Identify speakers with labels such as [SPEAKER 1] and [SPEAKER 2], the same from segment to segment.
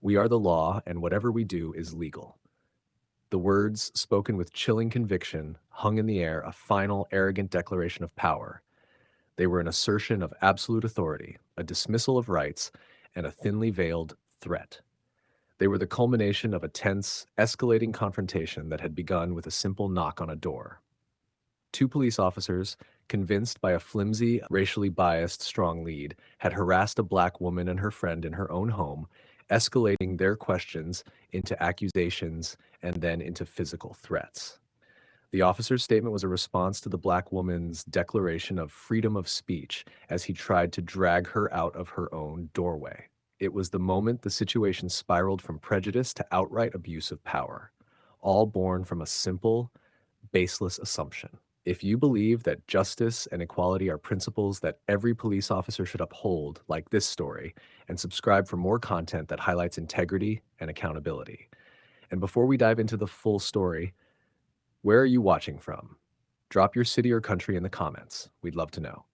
[SPEAKER 1] We are the law, and whatever we do is legal. The words, spoken with chilling conviction, hung in the air, a final, arrogant declaration of power. They were an assertion of absolute authority, a dismissal of rights, and a thinly veiled threat. They were the culmination of a tense, escalating confrontation that had begun with a simple knock on a door. Two police officers, convinced by a flimsy, racially biased strong lead, had harassed a black woman and her friend in her own home, escalating their questions into accusations and then into physical threats. The officer's statement was a response to the black woman's declaration of freedom of speech as he tried to drag her out of her own doorway. It was the moment the situation spiraled from prejudice to outright abuse of power, all born from a simple, baseless assumption. If you believe that justice and equality are principles that every police officer should uphold, like this story, and subscribe for more content that highlights integrity and accountability. And before we dive into the full story, where are you watching from? Drop your city or country in the comments. We'd love to know.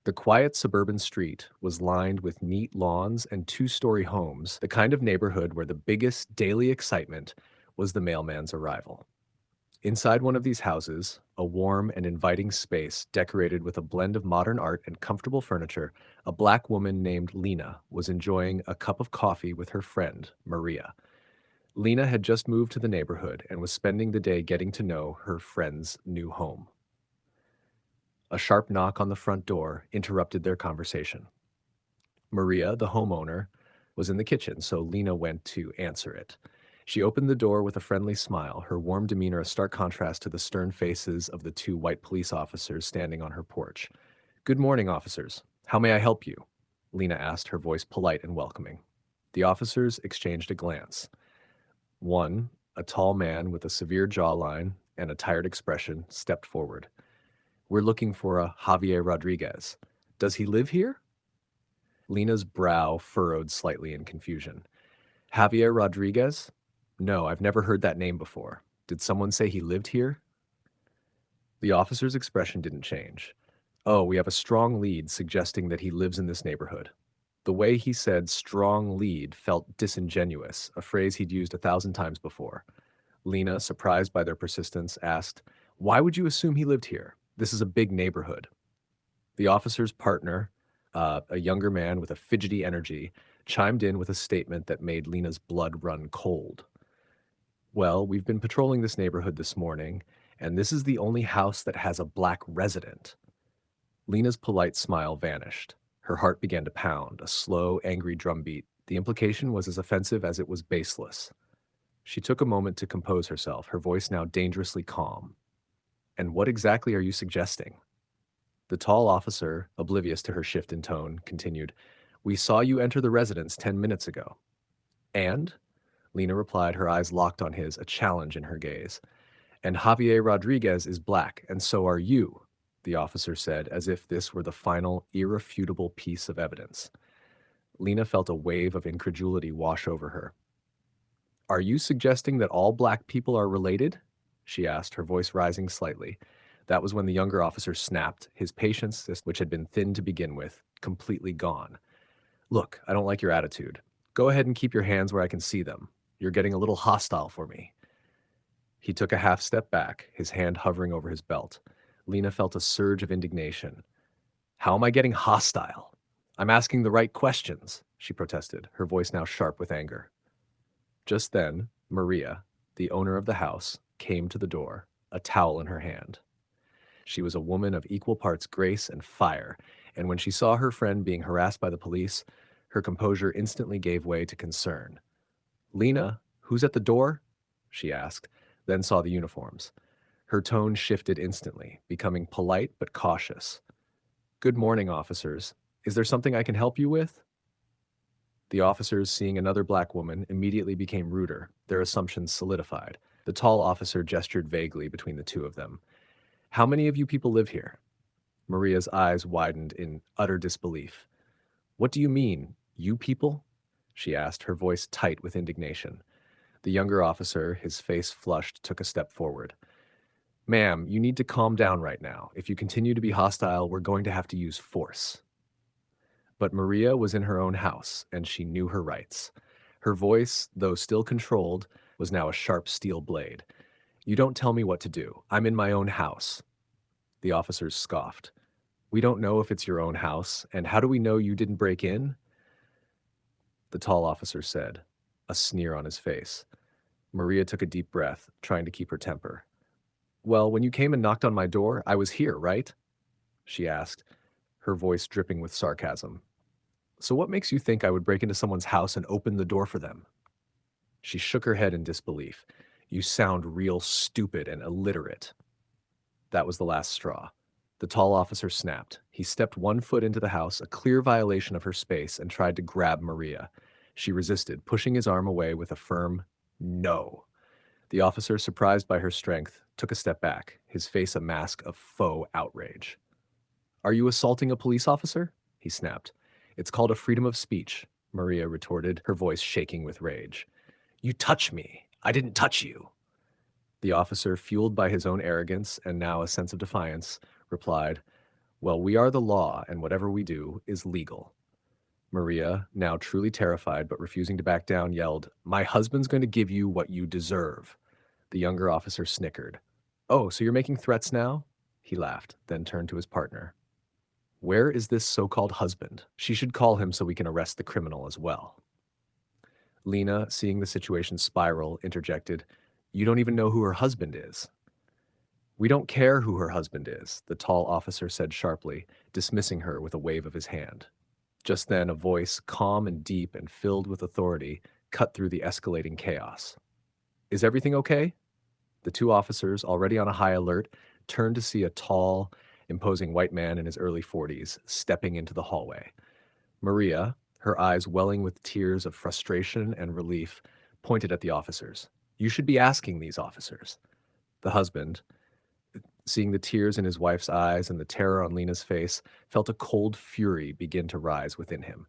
[SPEAKER 1] The quiet suburban street was lined with neat lawns and two-story homes, the kind of neighborhood where the biggest daily excitement was the mailman's arrival. Inside one of these houses, a warm and inviting space decorated with a blend of modern art and comfortable furniture, a black woman named Lena was enjoying a cup of coffee with her friend, Maria. Lena had just moved to the neighborhood and was spending the day getting to know her friend's new home. A sharp knock on the front door interrupted their conversation. Maria, the homeowner, was in the kitchen, so Lena went to answer it. She opened the door with a friendly smile, her warm demeanor a stark contrast to the stern faces of the two white police officers standing on her porch. "Good morning, officers. How may I help you?" Lena asked, her voice polite and welcoming. The officers exchanged a glance. One, a tall man with a severe jawline and a tired expression, stepped forward. "We're looking for a Javier Rodriguez. Does he live here?" Lena's brow furrowed slightly in confusion. "Javier Rodriguez? No, I've never heard that name before. Did someone say he lived here?" The officer's expression didn't change. "Oh, we have a strong lead suggesting that he lives in this neighborhood." The way he said strong lead felt disingenuous, a phrase he'd used 1,000 times before. Lena, surprised by their persistence, asked, "Why would you assume he lived here? This is a big neighborhood." The officer's partner, a younger man with a fidgety energy, chimed in with a statement that made Lena's blood run cold. "Well, we've been patrolling this neighborhood this morning, and this is the only house that has a black resident." Lena's polite smile vanished. Her heart began to pound, a slow, angry drumbeat. The implication was as offensive as it was baseless. She took a moment to compose herself, her voice now dangerously calm. "And what exactly are you suggesting?" The tall officer, oblivious to her shift in tone, continued, "We saw you enter the residence 10 minutes ago." "And?" Lena replied, her eyes locked on his, a challenge in her gaze. "And Javier Rodriguez is black, and so are you," the officer said, as if this were the final, irrefutable piece of evidence. Lena felt a wave of incredulity wash over her. "Are you suggesting that all black people are related?" she asked, her voice rising slightly. That was when the younger officer snapped, his patience, which had been thin to begin with, completely gone. "Look, I don't like your attitude. Go ahead and keep your hands where I can see them. You're getting a little hostile for me." He took a half step back, his hand hovering over his belt. Lena felt a surge of indignation. "How am I getting hostile? I'm asking the right questions," she protested, her voice now sharp with anger. Just then, Maria, the owner of the house, came to the door, a towel in her hand. She was a woman of equal parts grace and fire, and when she saw her friend being harassed by the police, her composure instantly gave way to concern. "Lena, who's at the door?" she asked, then saw the uniforms. Her tone shifted instantly, becoming polite but cautious. "Good morning, officers. Is there something I can help you with?" The officers, seeing another black woman, immediately became ruder, their assumptions solidified. The tall officer gestured vaguely between the two of them. "How many of you people live here?" Maria's eyes widened in utter disbelief. "What do you mean, you people?" she asked, her voice tight with indignation. The younger officer, his face flushed, took a step forward. "Ma'am, you need to calm down right now. If you continue to be hostile, we're going to have to use force." But Maria was in her own house, and she knew her rights. Her voice, though still controlled, was now a sharp steel blade. "You don't tell me what to do. I'm in my own house." The officers scoffed. "We don't know if it's your own house, and how do we know you didn't break in?" The tall officer said, a sneer on his face. Maria took a deep breath, trying to keep her temper. "Well, when you came and knocked on my door, I was here, right?" she asked, her voice dripping with sarcasm. "So what makes you think I would break into someone's house and open the door for them?" She shook her head in disbelief. "You sound real stupid and illiterate." That was the last straw. The tall officer snapped. He stepped 1 foot into the house, a clear violation of her space, and tried to grab Maria. She resisted, pushing his arm away with a firm no. The officer, surprised by her strength, took a step back, his face a mask of faux outrage. "Are you assaulting a police officer?" he snapped. "It's called a freedom of speech," Maria retorted, her voice shaking with rage. "You touch me. I didn't touch you." The officer, fueled by his own arrogance and now a sense of defiance, replied, "Well, we are the law, and whatever we do is legal." Maria, now truly terrified but refusing to back down, yelled, "My husband's going to give you what you deserve." The younger officer snickered. "Oh, so you're making threats now?" He laughed, then turned to his partner. "Where is this so-called husband? She should call him so we can arrest the criminal as well." Lena, seeing the situation spiral, interjected, "You don't even know who her husband is." "We don't care who her husband is," the tall officer said sharply, dismissing her with a wave of his hand. Just then, a voice, calm and deep and filled with authority, cut through the escalating chaos. "Is everything okay?" The two officers, already on a high alert, turned to see a tall, imposing white man in his early 40s stepping into the hallway. Maria, her eyes welling with tears of frustration and relief, pointed at the officers. "You should be asking these officers." The husband, seeing the tears in his wife's eyes and the terror on Lena's face, felt a cold fury begin to rise within him.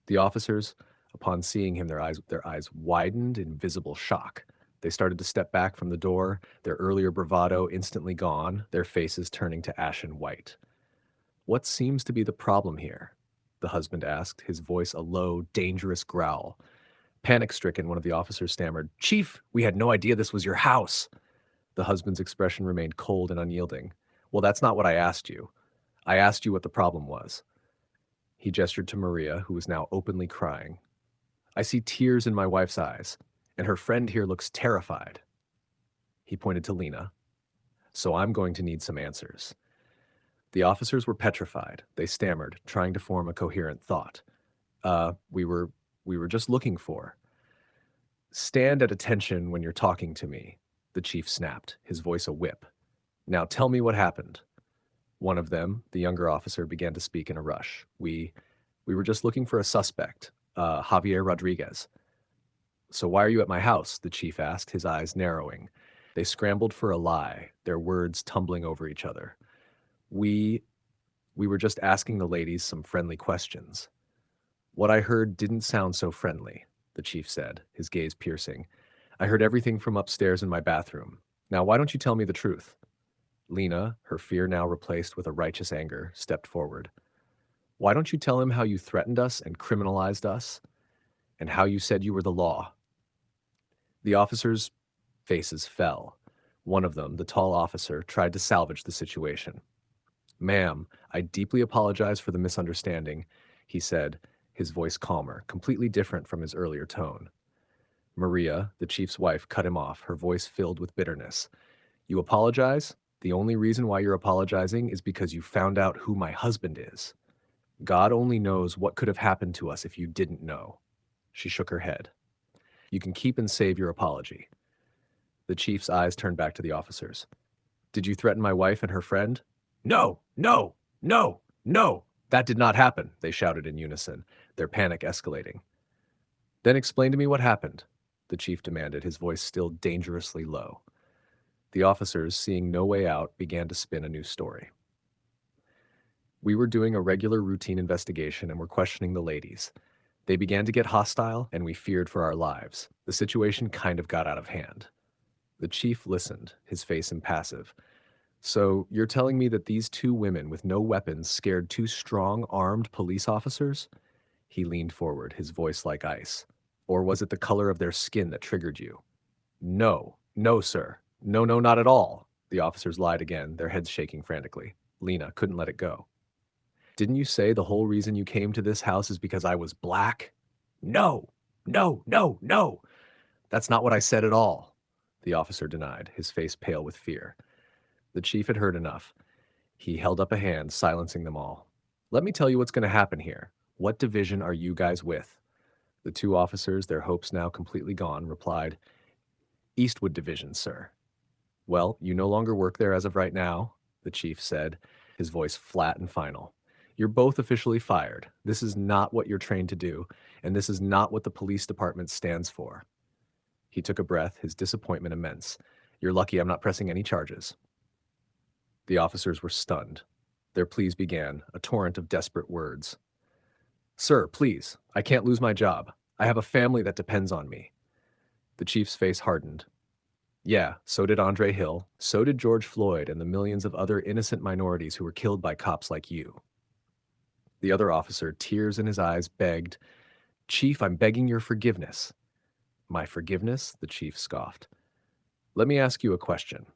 [SPEAKER 1] The officers, upon seeing him, their eyes widened in visible shock. They started to step back from the door, their earlier bravado instantly gone, their faces turning to ashen white. "What seems to be the problem here?" the husband asked, his voice a low, dangerous growl. Panic-stricken, one of the officers stammered, "Chief, we had no idea this was your house." The husband's expression remained cold and unyielding. "Well, that's not what I asked you. I asked you what the problem was." He gestured to Maria, who was now openly crying. "I see tears in my wife's eyes, and her friend here looks terrified." He pointed to Lena. "So I'm going to need some answers." The officers were petrified. They stammered, trying to form a coherent thought. We were just looking for." "Stand at attention when you're talking to me," the chief snapped, his voice a whip. "Now tell me what happened." One of them, the younger officer, began to speak in a rush. We were just looking for a suspect, Javier Rodriguez." "So why are you at my house?" the chief asked, his eyes narrowing. They scrambled for a lie, their words tumbling over each other. We were just asking the ladies some friendly questions." "What I heard didn't sound so friendly," the chief said, his gaze piercing. "I heard everything from upstairs in my bathroom. Now, why don't you tell me the truth?" Lena, her fear now replaced with a righteous anger, stepped forward. "Why don't you tell him how you threatened us and criminalized us, and how you said you were the law?" The officers' faces fell. One of them, the tall officer, tried to salvage the situation. "Ma'am, I deeply apologize for the misunderstanding," he said, his voice calmer, completely different from his earlier tone. Maria, the chief's wife, cut him off, her voice filled with bitterness. "You apologize? The only reason why you're apologizing is because you found out who my husband is. God only knows what could have happened to us if you didn't know." She shook her head. "You can keep and save your apology." The chief's eyes turned back to the officers. "Did you threaten my wife and her friend?" "No, no, no, no! That did not happen," they shouted in unison, their panic escalating. "Then explain to me what happened," the chief demanded, his voice still dangerously low. The officers, seeing no way out, began to spin a new story. "We were doing a regular routine investigation and were questioning the ladies. They began to get hostile, and we feared for our lives. The situation kind of got out of hand." The chief listened, his face impassive. So you're telling me that these two women with no weapons scared two strong, armed police officers? He leaned forward, his voice like ice. Or was it the color of their skin that triggered you? No, no, sir. No, no, not at all. The officers lied again, their heads shaking frantically. Lena couldn't let it go. Didn't you say the whole reason you came to this house is because I was black? No, no, no, no. That's not what I said at all. The officer denied, his face pale with fear. The chief had heard enough. He held up a hand, silencing them all. Let me tell you what's going to happen here. What division are you guys with? The two officers, their hopes now completely gone, replied, Eastwood Division, sir. Well, you no longer work there as of right now, the chief said, his voice flat and final. You're both officially fired. This is not what you're trained to do, and this is not what the police department stands for. He took a breath, his disappointment immense. You're lucky I'm not pressing any charges. The officers were stunned. Their pleas began, a torrent of desperate words. Sir, please, I can't lose my job. I have a family that depends on me. The chief's face hardened. Yeah, so did Andre Hill, so did George Floyd and the millions of other innocent minorities who were killed by cops like you. The other officer, tears in his eyes, begged, Chief, I'm begging your forgiveness. My forgiveness? The chief scoffed. Let me ask you a question.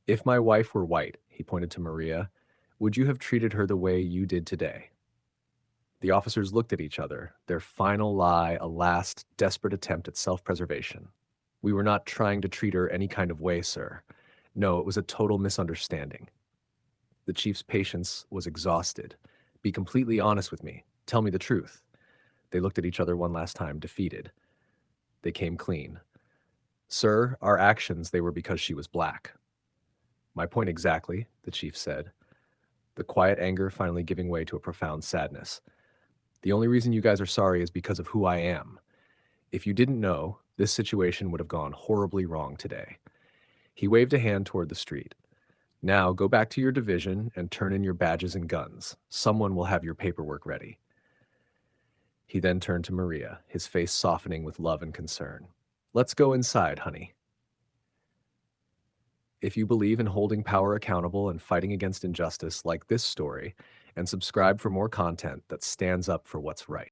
[SPEAKER 1] If my wife were white, he pointed to Maria, would you have treated her the way you did today? The officers looked at each other, their final lie a last, desperate attempt at self-preservation. We were not trying to treat her any kind of way, sir. No, it was a total misunderstanding. The chief's patience was exhausted. Be completely honest with me. Tell me the truth. They looked at each other one last time, defeated. They came clean. Sir, our actions, they were because she was black. My point exactly, the chief said, the quiet anger finally giving way to a profound sadness. The only reason you guys are sorry is because of who I am. If you didn't know, this situation would have gone horribly wrong today. He waved a hand toward the street. Now go back to your division and turn in your badges and guns. Someone will have your paperwork ready. He then turned to Maria, his face softening with love and concern. Let's go inside, honey. If you believe in holding power accountable and fighting against injustice, like this story, and subscribe for more content that stands up for what's right.